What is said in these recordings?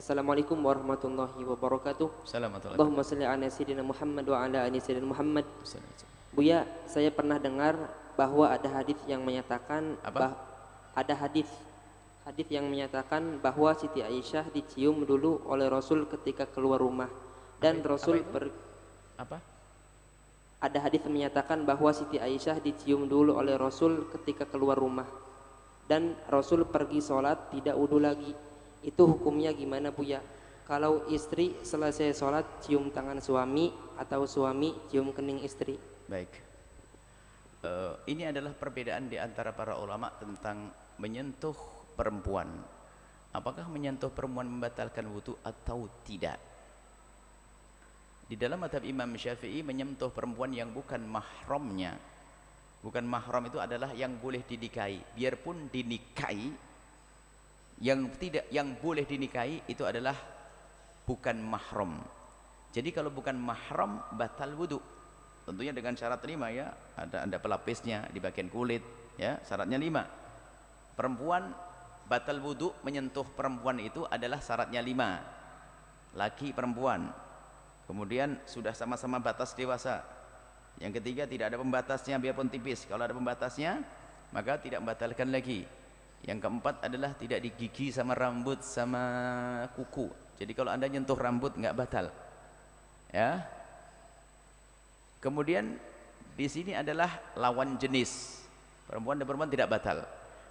Assalamualaikum warahmatullahi wabarakatuh. Assalamualaikum. Allahumma salli ala sayyidina Muhammad wa ala ali sayyidina Muhammad. Buya, saya pernah dengar bahwa ada hadis yang menyatakan hadis yang menyatakan bahwa Siti Aisyah dicium dulu oleh Rasul ketika keluar rumah dan ada hadis yang menyatakan bahwa Siti Aisyah dicium dulu oleh Rasul ketika keluar rumah dan Rasul pergi sholat tidak wudu lagi. Itu hukumnya gimana, Buya? Kalau istri selesai sholat cium tangan suami atau suami cium kening istri? Baik. Ini adalah perbedaan di antara para ulama tentang menyentuh perempuan. Apakah menyentuh perempuan membatalkan wudu atau tidak? Di dalam mazhab Imam Syafi'i, menyentuh perempuan yang bukan mahramnya. Bukan mahram itu adalah yang boleh dinikahi. Biarpun dinikahi, yang boleh dinikahi itu adalah bukan mahram. Jadi kalau bukan mahram batal wudu. Tentunya dengan syarat 5 ya. Ada pelapisnya di bagian kulit ya, syaratnya 5. Perempuan batal wudu, menyentuh perempuan itu adalah syaratnya 5. Laki perempuan. Kemudian sudah sama-sama batas dewasa. Yang ketiga tidak ada pembatasnya biarpun tipis. Kalau ada pembatasnya maka tidak membatalkan lagi. Yang keempat adalah tidak digigi sama rambut sama kuku. Jadi kalau Anda nyentuh rambut nggak batal. Ya. Kemudian di sini adalah lawan jenis. Perempuan dan perempuan tidak batal.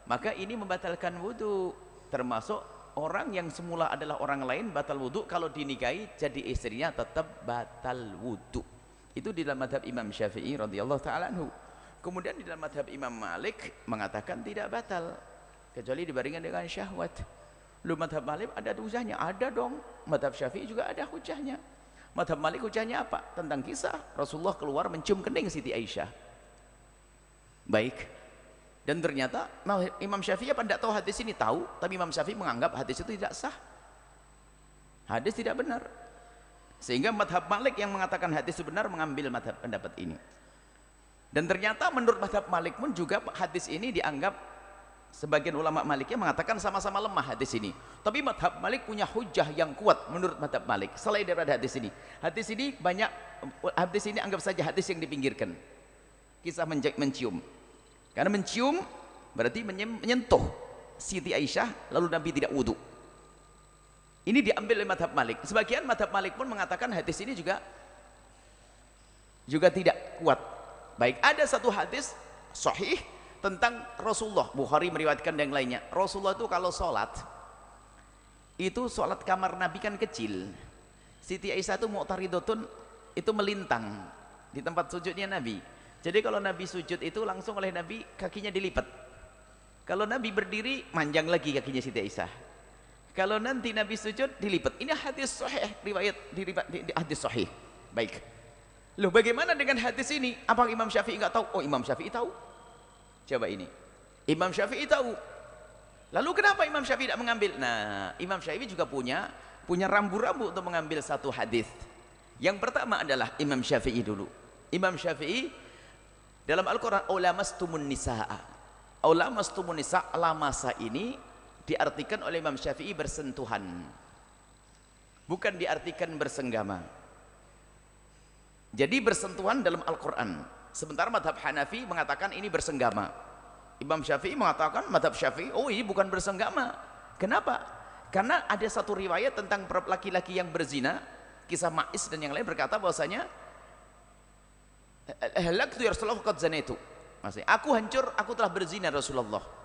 Maka ini membatalkan wudu, termasuk orang yang semula adalah orang lain batal wudu, kalau dinikahi jadi istrinya tetap batal wudu. Itu di dalam mazhab Imam Syafi'i radhiyallahu taala anhu. Kemudian di dalam mazhab Imam Malik mengatakan tidak batal kecuali dibaringkan dengan syahwat. Lu mazhab Malik ada hujahnya? Ada dong. Mazhab Syafi'i juga ada hujahnya. Mazhab Malik hujahnya apa? Tentang kisah Rasulullah keluar mencium kening Siti Aisyah. Baik. Dan ternyata Imam Syafi'i apa tidak tahu hadis ini? Tahu, tapi Imam Syafi'i menganggap hadis itu tidak sah. Hadis tidak benar. Sehingga mazhab Malik yang mengatakan hadis itu benar mengambil mazhab pendapat ini. Dan ternyata menurut mazhab Malik pun juga hadis ini dianggap, sebagian ulama Maliknya mengatakan sama-sama lemah hadis ini. Tapi mazhab Malik punya hujah yang kuat menurut mazhab Malik selain daripada hadis ini. Hadis ini banyak, hadis ini anggap saja hadis yang dipinggirkan. Kisah mencium. Karena mencium berarti menyentuh Siti Aisyah lalu Nabi tidak wudu. Ini diambil oleh mazhab Malik. Sebagian mazhab Malik pun mengatakan hadis ini juga tidak kuat. Baik, ada satu hadis sahih tentang Rasulullah, Bukhari meriwayatkan dan yang lainnya. Rasulullah itu kalau sholat, itu sholat kamar Nabi kan kecil. Siti Aisyah itu mu'taridotun, itu melintang di tempat sujudnya Nabi. Jadi kalau Nabi sujud itu langsung oleh Nabi kakinya dilipat. Kalau Nabi berdiri manjang lagi kakinya Siti Aisyah. Kalau nanti Nabi sujud dilipat. Ini hadis sahih, riwayat di hadis sahih. Baik. Loh, bagaimana dengan hadis ini? Apa Imam Syafi'i enggak tahu? Oh, Imam Syafi'i tahu. Coba ini. Imam Syafi'i tahu. Lalu kenapa Imam Syafi'i tidak mengambil? Nah, Imam Syafi'i juga punya rambu-rambu untuk mengambil satu hadis. Yang pertama adalah Imam Syafi'i dulu. Imam Syafi'i dalam Al-Qur'an ulamastumun nisaa. Ulamastumun nisa, lamasa ini diartikan oleh Imam Syafi'i bersentuhan. Bukan diartikan bersenggama. Jadi bersentuhan dalam Al-Qur'an. Sementara mazhab Hanafi mengatakan ini bersenggama. Imam Syafi'i mengatakan, mazhab Syafi'i, oh ini bukan bersenggama. Kenapa? Karena ada satu riwayat tentang laki-laki yang berzina, kisah Ma'is dan yang lain berkata bahwasanya halaktu ya Rasulullah qad zanaitu. Maksudnya, aku hancur, aku telah berzina Rasulullah.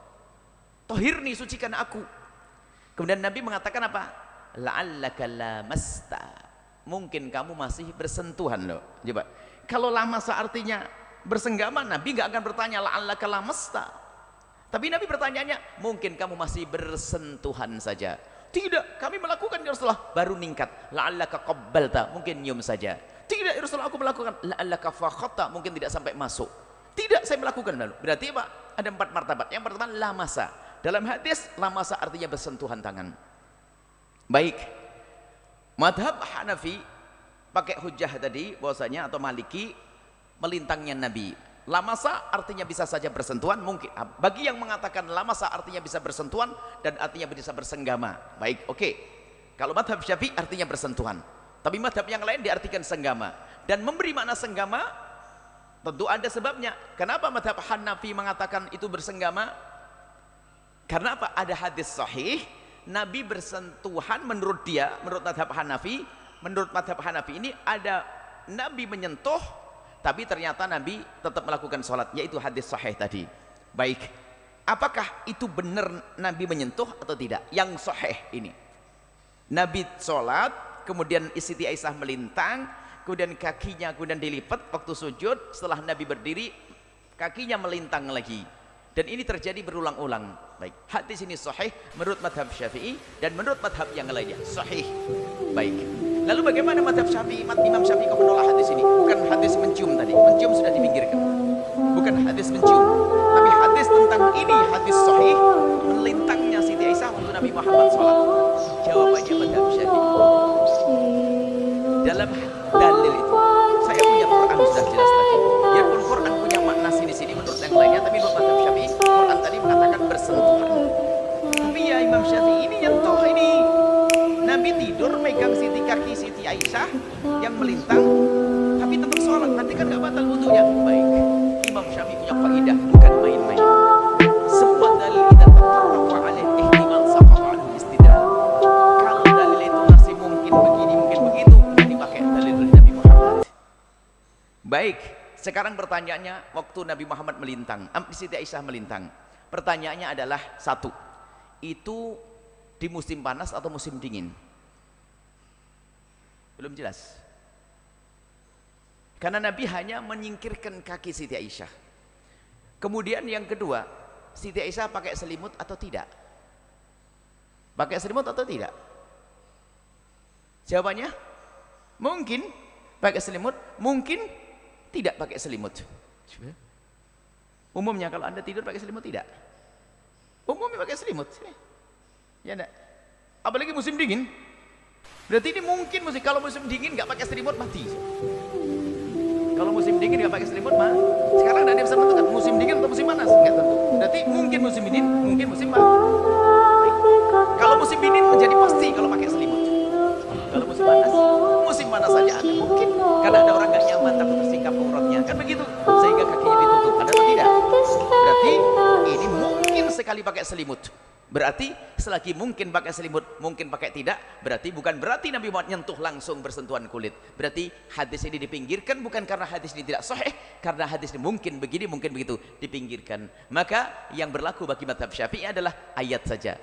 Tahirni, sucikan aku. Kemudian Nabi mengatakan apa? La'allaka lamasta. Mungkin kamu masih bersentuhan loh. Coba. Kalau lamasa artinya bersenggama, Nabi nggak akan bertanya la'allaka lamasta. Tapi Nabi bertanyanya, mungkin kamu masih bersentuhan saja. Tidak, kami melakukan ya Rasulullah, baru ningkat. La'allaka qabbalta, mungkin nyium saja. Tidak ya Rasulullah, aku melakukan. La'allaka fakhatta, mungkin tidak sampai masuk. Tidak, saya melakukan. Berarti apa? Ada 4 martabat. Yang pertama lamasa. Dalam hadis lamasa artinya bersentuhan tangan. Baik. Madhab Hanafi pakai hujah tadi bahwasanya atau Maliki melintangnya Nabi. Lamasa artinya bisa saja bersentuhan, mungkin. Bagi yang mengatakan lamasa artinya bisa bersentuhan dan artinya bisa bersenggama. Baik, oke. Kalau madhab Syafi'i artinya bersentuhan, tapi madhab yang lain diartikan senggama. Dan memberi makna senggama tentu ada sebabnya. Kenapa madhab Hanafi mengatakan itu bersenggama? Karena apa? Ada hadis sahih, Nabi bersentuhan menurut dia, menurut madhab Hanafi. Menurut madhab Hanafi ini ada Nabi menyentuh, tapi ternyata Nabi tetap melakukan sholat, yaitu hadis sahih tadi. Baik, apakah itu benar Nabi menyentuh atau tidak? Yang sahih ini, Nabi sholat, kemudian Siti Aisyah melintang, kemudian kakinya kemudian dilipat waktu sujud, setelah Nabi berdiri, kakinya melintang lagi. Dan ini terjadi berulang-ulang. Baik, hadis ini sahih menurut madhab Syafi'i dan menurut madhab yang lainnya sahih. Baik, lalu bagaimana madhab Syafi'i? Imam Syafi'i kok menolak hadis ini? Bukan hadis mencium tadi, mencium sudah dipinggirkan, bukan hadis mencium, tapi hadis tentang ini, hadis sahih melintangnya Siti Aisyah waktu Nabi Muhammad sholat. Jawabannya madhab Syafi'i dalam dalil itu. Saya punya Quran sudah jelas tadi, ya pun Quran punya makna sini-sini menurut yang lainnya, tapi menurut madhab Syafi'i Quran tadi mengatakan bersentuhan. Tapi ya Imam Syafi'i ini nyentuh ini, Nabi tidur megang kaki Siti Aisyah yang melintang, tapi tetap sholat, nanti kan gak batal wudunya. Baik, Imam Syafi'i punya kaidah bukan main-main. Semua dalil kita tertawa alaih ihtimal saqa'a istidlal. Kalau dalil itu masih mungkin begini, mungkin begitu, yang dipakai dalil dari Nabi Muhammad. Baik, sekarang pertanyaannya, waktu Nabi Muhammad melintang, Siti Aisyah melintang, pertanyaannya adalah satu, itu di musim panas atau musim dingin? Belum jelas. Karena Nabi hanya menyingkirkan kaki Siti Aisyah. Kemudian yang kedua, Siti Aisyah pakai selimut atau tidak? Pakai selimut atau tidak? Jawabannya mungkin pakai selimut, mungkin tidak pakai selimut. Umumnya kalau Anda tidur pakai selimut tidak? Umumnya pakai selimut. Ya enggak? Apalagi musim dingin. Berarti ini mungkin kalau musim dingin nggak pakai selimut mati. Kalau musim dingin nggak pakai selimut mah. Sekarang Anda bisa menentukan musim dingin atau musim panas, nggak tentu. Berarti mungkin musim dingin, mungkin musim panas. Kalau musim dingin menjadi pasti kalau pakai selimut. Kalau musim panas saja ada mungkin, karena ada orang nggak nyaman takut tersingkap auratnya, kan begitu, sehingga kakinya ditutup. Ada atau tidak? Berarti ini mungkin sekali pakai selimut. Berarti selagi mungkin pakai selimut, mungkin pakai tidak, berarti bukan berarti Nabi Muhammad nyentuh langsung bersentuhan kulit. Berarti hadis ini dipinggirkan bukan karena hadis ini tidak sahih, karena hadis ini mungkin begini, mungkin begitu, dipinggirkan. Maka yang berlaku bagi madhab Syafi'i adalah ayat saja.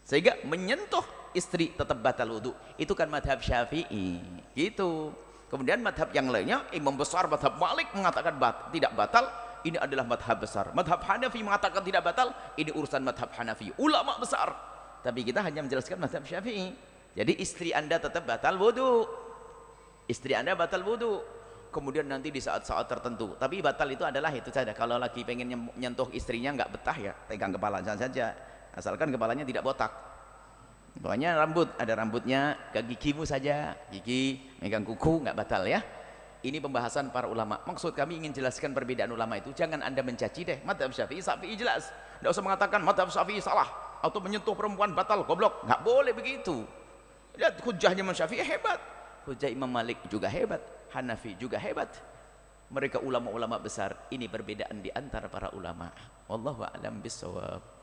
Sehingga menyentuh istri tetap batal wudu. Itu kan madhab Syafi'i. Gitu. Kemudian madhab yang lainnya, imam besar madhab Malik mengatakan tidak batal. Ini adalah madhab besar. Madhab Hanafi mengatakan tidak batal. Ini urusan madhab Hanafi, ulama besar. Tapi kita hanya menjelaskan madhab Syafi'i. Jadi istri Anda tetap batal wudu. Istri Anda batal wudu. Kemudian nanti di saat-saat tertentu. Tapi batal itu adalah itu saja. Kalau lagi pengen nyentuh istrinya nggak betah ya, pegang kepala saja. Asalkan kepalanya tidak botak. Pokoknya rambut, ada rambutnya ke gigimu saja. Gigi, megang kuku nggak batal ya. Ini pembahasan para ulama. Maksud kami ingin jelaskan perbedaan ulama itu. Jangan Anda mencaci deh. Madhab Syafi'i jelas. Tidak usah mengatakan madhab Syafi'i salah atau menyentuh perempuan batal, goblok. Nggak boleh begitu. Lihat hujahnya Imam Syafi'i hebat. Hujah Imam Malik juga hebat. Hanafi juga hebat. Mereka ulama-ulama besar. Ini perbedaan di antara para ulama. Wallahu a'lam bishawab.